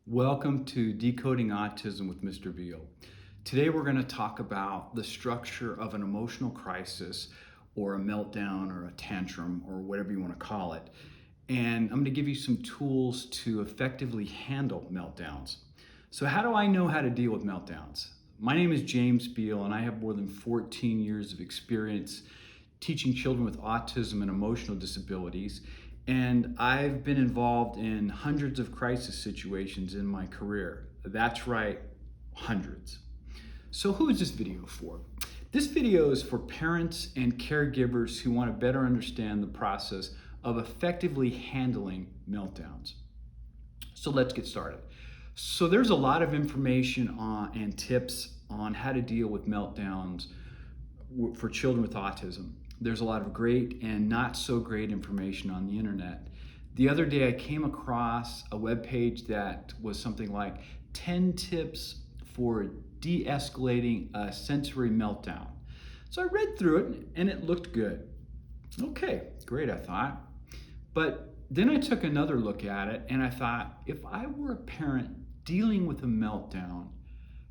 Welcome to Decoding Autism with Mr. Veal. Today we're going to talk about the structure of an emotional crisis or a meltdown or a tantrum or whatever you want to call it. And I'm going to give you some tools to effectively handle meltdowns. So how do I know how to deal with meltdowns? My name is James Beal and I have more than 14 years of experience teaching children with autism and emotional disabilities. And I've been involved in hundreds of crisis situations in my career. That's right, hundreds. So who is this video for? This video is for parents and caregivers who want to better understand the process of effectively handling meltdowns. So let's get started. So there's a lot of information and tips on how to deal with meltdowns for children with autism. There's a lot of great and not so great information on the internet. The other day I came across a webpage that was something like 10 tips for de-escalating a sensory meltdown. So I read through it and it looked good. Okay, great, I thought. But then I took another look at it and I thought, if I were a parent dealing with a meltdown,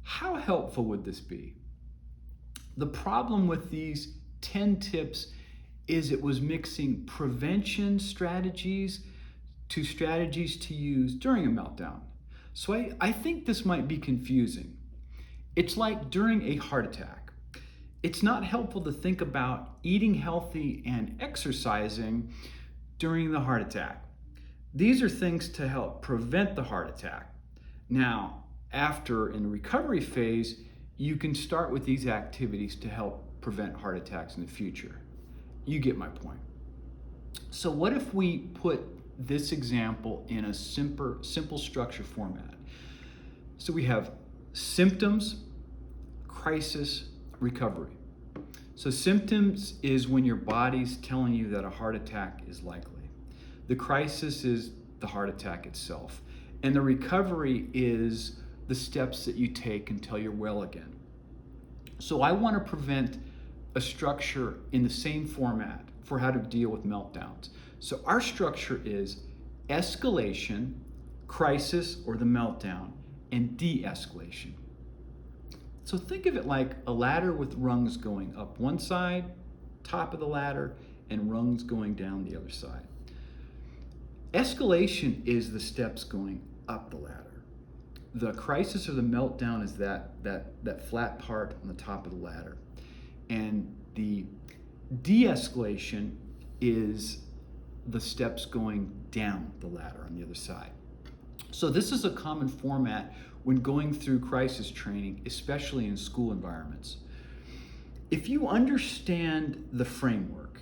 how helpful would this be? The problem with these 10 tips is it was mixing prevention strategies to strategies to use during a meltdown. So I think this might be confusing. It's like during a heart attack. It's not helpful to think about eating healthy and exercising during the heart attack. These are things to help prevent the heart attack. Now, after in the recovery phase, you can start with these activities to help prevent heart attacks in the future. You get my point. So what if we put this example in a simple structure format? So we have symptoms, crisis, recovery. So symptoms is when your body's telling you that a heart attack is likely. The crisis is the heart attack itself. And the recovery is the steps that you take until you're well again. So I want to prevent a structure in the same format for how to deal with meltdowns. So our structure is escalation, crisis or the meltdown, and de-escalation. So think of it like a ladder with rungs going up one side, top of the ladder, and rungs going down the other side. Escalation is the steps going up the ladder. The crisis or the meltdown is that flat part on the top of the ladder. And the de-escalation is the steps going down the ladder on the other side. So this is a common format when going through crisis training, especially in school environments. If you understand the framework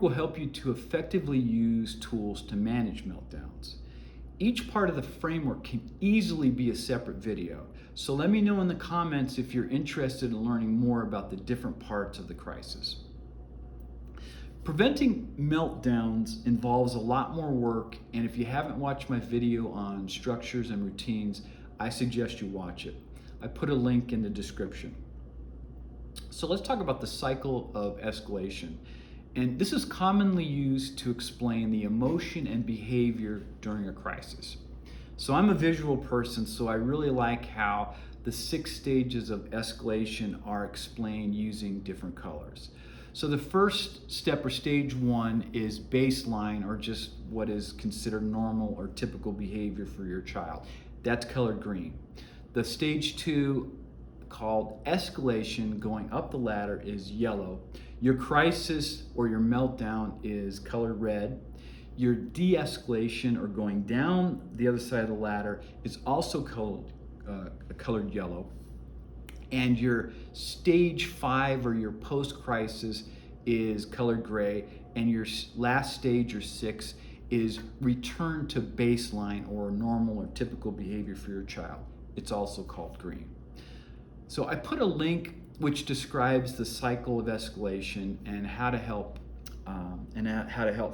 will help you to effectively use tools to manage meltdowns. Each part of the framework can easily be a separate video. So let me know in the comments if you're interested in learning more about the different parts of the crisis. Preventing meltdowns involves a lot more work, and if you haven't watched my video on structures and routines, I suggest you watch it. I put a link in the description. So let's talk about the cycle of escalation. And this is commonly used to explain the emotion and behavior during a crisis. So I'm a visual person, so I really like how the 6 stages of escalation are explained using different colors. So the first step, or stage 1, is baseline, or just what is considered normal or typical behavior for your child. That's colored green. The stage 2, called escalation, going up the ladder, is yellow. Your crisis or your meltdown is colored red. Your de-escalation, or going down the other side of the ladder, is also colored yellow. And your stage 5, or your post-crisis, is colored gray. And your last stage, or 6, is return to baseline or normal or typical behavior for your child. It's also called green. So I put a link which describes the cycle of escalation and how to help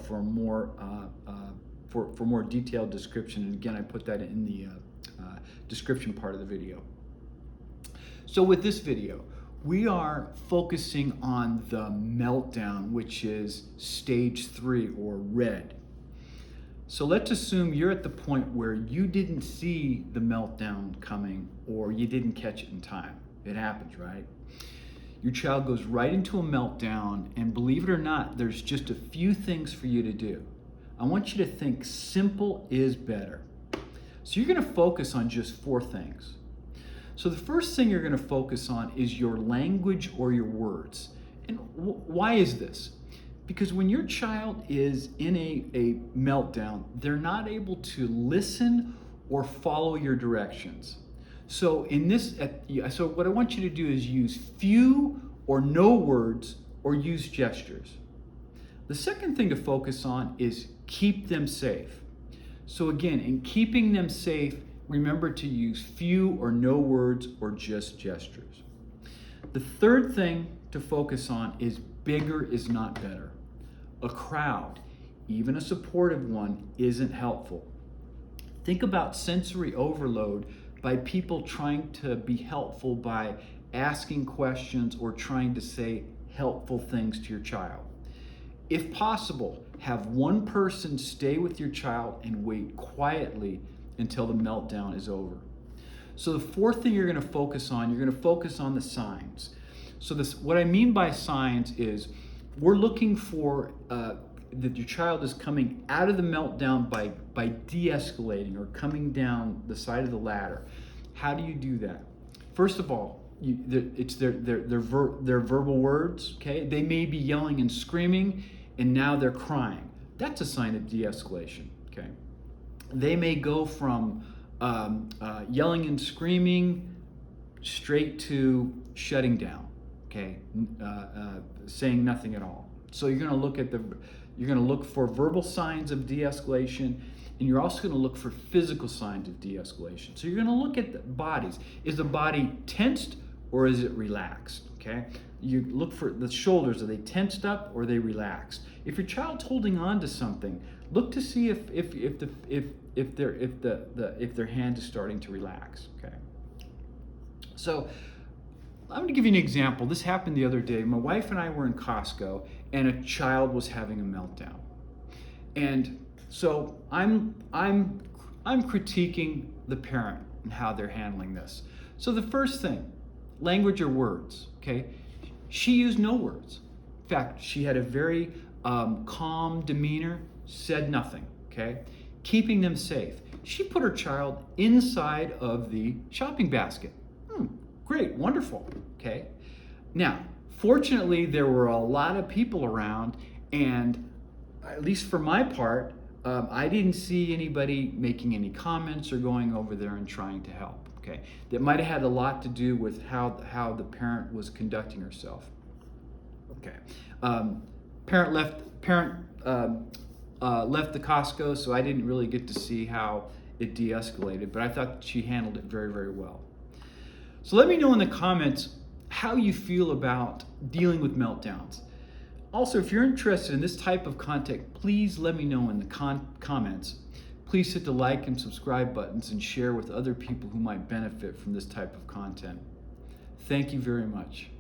for a more detailed description. And again, I put that in the description part of the video. So with this video, we are focusing on the meltdown, which is stage 3, or red. So let's assume you're at the point where you didn't see the meltdown coming or you didn't catch it in time. It happens, right? Your child goes right into a meltdown, and believe it or not, there's just a few things for you to do. I want you to think simple is better. So you're going to focus on just 4 things. So the first thing you're going to focus on is your language or your words. And why is this? Because when your child is in a meltdown, they're not able to listen or follow your directions. So so what I want you to do is use few or no words or use gestures. The second thing to focus on is keep them safe. So again, in keeping them safe, remember to use few or no words or just gestures. The third thing to focus on is bigger is not better. A crowd, even a supportive one, isn't helpful. Think about sensory overload by people trying to be helpful by asking questions or trying to say helpful things to your child. If possible, have one person stay with your child and wait quietly until the meltdown is over. So the fourth thing you're going to focus on the signs. So what I mean by signs is we're looking for that your child is coming out of the meltdown by de-escalating or coming down the side of the ladder. How do you do that? First of all, it's their verbal words. Okay, they may be yelling and screaming, and now they're crying. That's a sign of de-escalation. Okay, they may go from yelling and screaming straight to shutting down. Okay, saying nothing at all. So you're going to look for verbal signs of de-escalation, and you're also going to look for physical signs of de-escalation. So you're going to look at the bodies. Is the body tensed or is it relaxed? Okay, you look for the shoulders. Are they tensed up or are they relaxed? If your child's holding on to something, look to see if their hand is starting to relax. Okay, so I'm going to give you an example. This happened the other day. My wife and I were in Costco, and a child was having a meltdown. And so I'm critiquing the parent and how they're handling this. So the first thing, language or words. Okay, she used no words. In fact, she had a very calm demeanor, said nothing. Okay, keeping them safe. She put her child inside of the shopping basket. Great, wonderful, okay? Now, fortunately, there were a lot of people around, and at least for my part, I didn't see anybody making any comments or going over there and trying to help, okay? That might have had a lot to do with how the parent was conducting herself, okay? Parent left the Costco, so I didn't really get to see how it de-escalated, but I thought she handled it very, very well. So let me know in the comments how you feel about dealing with meltdowns. Also, if you're interested in this type of content, please let me know in the comments. Please hit the like and subscribe buttons and share with other people who might benefit from this type of content. Thank you very much.